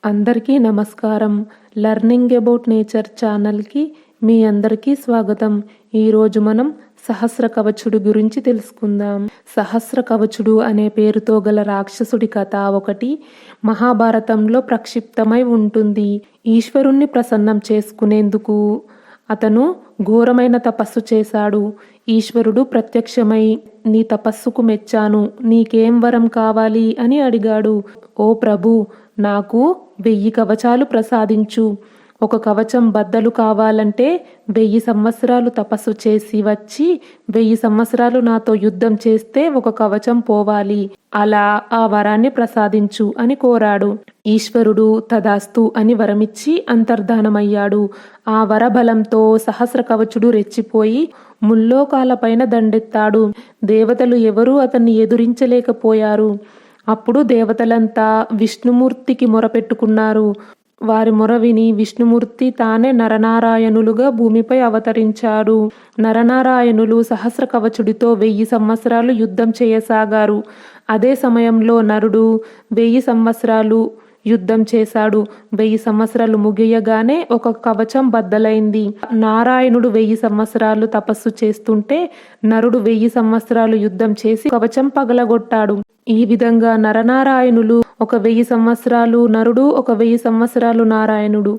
అందరికీ నమస్కారం. Learning about nature ఛానల్కి మీ అందరికీ స్వాగతం. ఈరోజు మనం సహస్ర కవచుడు గురించి తెలుసుకుందాం. సహస్ర కవచుడు అనే పేరుతో గల రాక్షసుడి కథ ఒకటి మహాభారతంలో ప్రక్షిప్తమై ఉంటుంది. ఈశ్వరుణ్ణి ప్రసన్నం చేసుకునేందుకు అతను ఘోరమైన తపస్సు చేశాడు. ఈశ్వరుడు ప్రత్యక్షమై, నీ తపస్సుకు మెచ్చాను, నీకేం వరం కావాలి అని అడిగాడు. ఓ ప్రభు, నాకు 1000 కవచాలు ప్రసాదించు. ఒక కవచం బద్దలు కావాలంటే 1000 సంవత్సరాలు తపస్సు చేసి వచ్చి 1000 సంవత్సరాలు నాతో యుద్ధం చేస్తే ఒక కవచం పోవాలి. అలా ఆ వరాన్ని ప్రసాదించు అని కోరాడు. ఈశ్వరుడు తదాస్తు అని వరమిచ్చి అంతర్ధానమయ్యాడు. ఆ వరబలంతో సహస్ర కవచుడు రెచ్చిపోయి ముల్లోకాలపైన దండెత్తాడు. దేవతలు ఎవరూ అతన్ని ఎదురించలేకపోయారు. అప్పుడు దేవతలంతా విష్ణుమూర్తికి మొరపెట్టుకున్నారు. వారి మొర విని విష్ణుమూర్తి తానే నరనారాయణులుగా భూమిపై అవతరించాడు. నరనారాయణులు సహస్ర కవచుడితో 1000 సంవత్సరాలు యుద్ధం చేయసాగారు. అదే సమయంలో నరుడు 1000 సంవత్సరాలు యుద్ధం చేశాడు. 1000 సంవత్సరాలు ముగియగానే ఒక కవచం బద్దలైంది. నారాయణుడు 1000 సంవత్సరాలు తపస్సు చేస్తుంటే నరుడు 1000 సంవత్సరాలు యుద్ధం చేసి కవచం పగలగొట్టాడు. ఈ విధంగా నరనారాయణులు ఒక 1000 సంవత్సరాలు నరుడు, ఒక 1000 సంవత్సరాలు నారాయణుడు,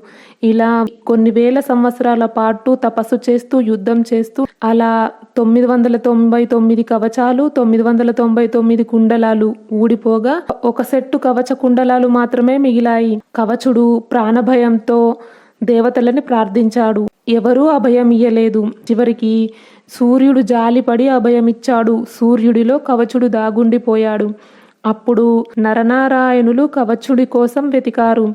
ఇలా కొన్ని వేల సంవత్సరాల పాటు తపస్సు చేస్తూ యుద్ధం చేస్తూ అలా 999 కవచాలు, 999 కుండలాలు ఊడిపోగా ఒక సెట్టు కవచ కుండలాలు మాత్రమే మిగిలాయి. కవచుడు ప్రాణభయంతో దేవతలని ప్రార్థించాడు. ఎవరూ అభయం ఇయ్యలేదు. చివరికి సూర్యుడు జాలిపడి అభయమిచ్చాడు. సూర్యుడిలో కవచుడు దాగుండిపోయాడు. అప్పుడు నరనారాయణులు కవచుడి కోసం వెతికారు.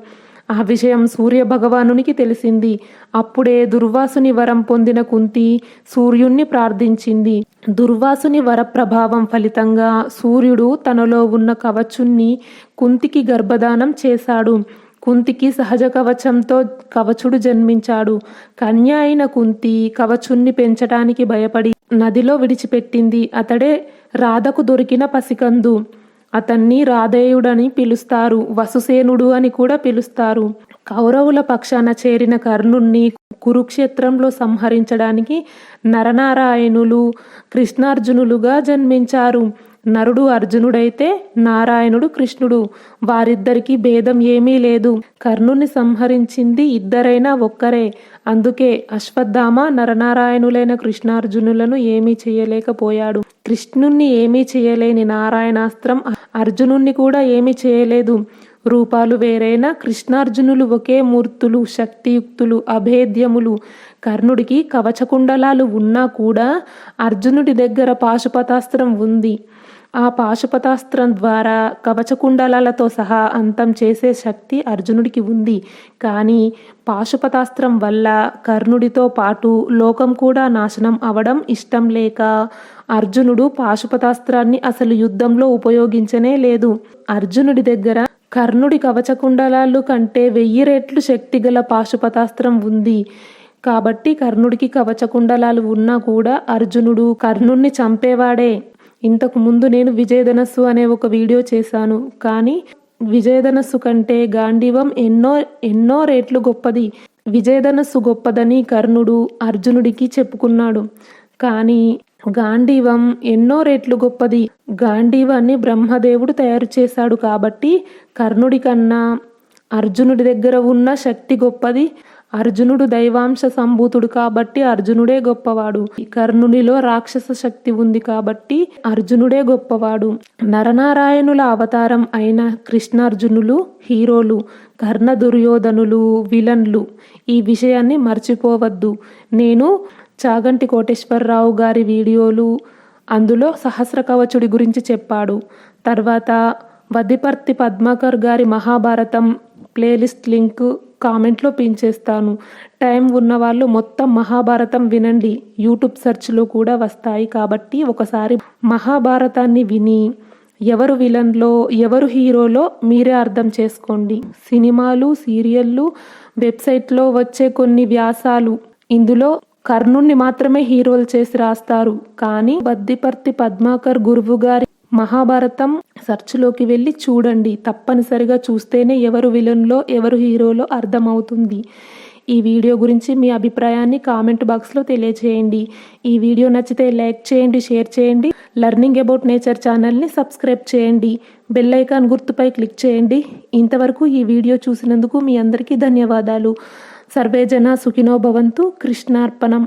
ఆ విషయం సూర్య భగవానునికి తెలిసింది. అప్పుడే దుర్వాసుని వరం పొందిన కుంతి సూర్యుణ్ణి ప్రార్థించింది. దుర్వాసుని వర ప్రభావం ఫలితంగా సూర్యుడు తనలో ఉన్న కవచుణ్ణి కుంతికి గర్భదానం చేశాడు. కుంతికి సహజ కవచంతో కవచుడు జన్మించాడు. కన్య అయిన కుంతి కవచుణ్ణి పెంచటానికి భయపడి నదిలో విడిచిపెట్టింది. అతడే రాధకు దొరికిన పసికందు. అతన్ని రాధేయుడని పిలుస్తారు. వసుసేనుడు అని కూడా పిలుస్తారు. కౌరవుల పక్షాన చేరిన కర్ణుణ్ణి కురుక్షేత్రంలో సంహరించడానికి నరనారాయణులు కృష్ణార్జునులుగా జన్మించారు. నరుడు అర్జునుడైతే నారాయణుడు కృష్ణుడు. వారిద్దరికీ భేదం ఏమీ లేదు. కర్ణుని సంహరించింది ఇద్దరైనా ఒక్కరే. అందుకే అశ్వత్థామ నరనారాయణులైన కృష్ణార్జునులను ఏమీ చేయలేకపోయాడు. కృష్ణుణ్ణి ఏమీ చేయలేని నారాయణాస్త్రం అర్జునుణ్ణి కూడా ఏమీ చేయలేదు. రూపాలు వేరైనా కృష్ణార్జునులు ఒకే మూర్తులు, శక్తియుక్తులు, అభేద్యములు. కర్ణుడికి కవచకుండలాలు ఉన్నా కూడా అర్జునుడి దగ్గర పాశుపతాస్త్రం ఉంది. ఆ పాశుపతాస్త్రం ద్వారా కవచకుండలాలతో సహా అంతం చేసే శక్తి అర్జునుడికి ఉంది. కానీ పాశుపతాస్త్రం వల్ల కర్ణుడితో పాటు లోకం కూడా నాశనం అవడం ఇష్టం లేక అర్జునుడు పాశుపతాస్త్రాన్ని అసలు యుద్ధంలో ఉపయోగించనే లేదు. అర్జునుడి దగ్గర కర్ణుడి కవచకుండలాలు కంటే 1000 రెట్లు శక్తిగల పాశుపతాస్త్రం ఉంది. కాబట్టి కర్ణుడికి కవచకుండలాలు ఉన్నా కూడా అర్జునుడు కర్ణుణ్ణి చంపేవాడే. ఇంతకు ముందు నేను విజయధనస్సు అనే ఒక వీడియో చేశాను. కానీ విజయధనస్సు కంటే గాంధీవం ఎన్నో రెట్లు గొప్పది. విజయధనస్సు గొప్పదని కర్ణుడు అర్జునుడికి చెప్పుకున్నాడు. కానీ గాంధీవం ఎన్నో రెట్లు గొప్పది. గాంధీవాన్ని బ్రహ్మదేవుడు తయారు చేశాడు. కాబట్టి కర్ణుడి కన్నా అర్జునుడి దగ్గర ఉన్న శక్తి గొప్పది. అర్జునుడు దైవాంశ సంభూతుడు కాబట్టి అర్జునుడే గొప్పవాడు. కర్ణునిలో రాక్షస శక్తి ఉంది కాబట్టి అర్జునుడే గొప్పవాడు. నరనారాయణుల అవతారం అయిన కృష్ణార్జునులు హీరోలు, కర్ణ దుర్యోధనులు విలన్లు. ఈ విషయాన్ని మర్చిపోవద్దు. నేను చాగంటి కోటేశ్వరరావు గారి వీడియోలు, అందులో సహస్ర కవచుడి గురించి చెప్పాడు. తర్వాత వద్దిపర్తి పద్మాకర్ గారి మహాభారతం ప్లేలిస్ట్ లింక్ కామెంట్లో పిన్ చేస్తాను. టైం ఉన్నవాళ్ళు మొత్తం మహాభారతం వినండి. యూట్యూబ్ సెర్చ్లో కూడా వస్తాయి. కాబట్టి ఒకసారి మహాభారతాన్ని విని ఎవరు విలన్లో ఎవరు హీరోలో మీరే అర్థం చేసుకోండి. సినిమాలు, సీరియళ్ళు, వెబ్సైట్లో వచ్చే కొన్ని వ్యాసాలు ఇందులో కర్ణుణ్ణి మాత్రమే హీరోలు చేసి రాస్తారు. కానీ వద్దిపర్తి పద్మాకర్ గురువు గారి మహాభారతం సెర్చ్లోకి వెళ్ళి చూడండి. తప్పనిసరిగా చూస్తేనే ఎవరు విలన్లో ఎవరు హీరోలో అర్థమవుతుంది. ఈ వీడియో గురించి మీ అభిప్రాయాన్ని కామెంట్ బాక్స్లో తెలియచేయండి. ఈ వీడియో నచ్చితే లైక్ చేయండి, షేర్ చేయండి. లెర్నింగ్ అబౌట్ నేచర్ ఛానల్ని సబ్స్క్రైబ్ చేయండి. బెల్ ఐకాన్ గుర్తుపై క్లిక్ చేయండి. ఇంతవరకు ఈ వీడియో చూసినందుకు మీ అందరికీ ధన్యవాదాలు. సర్వే జన సుఖినో భవంతు. కృష్ణార్పణం.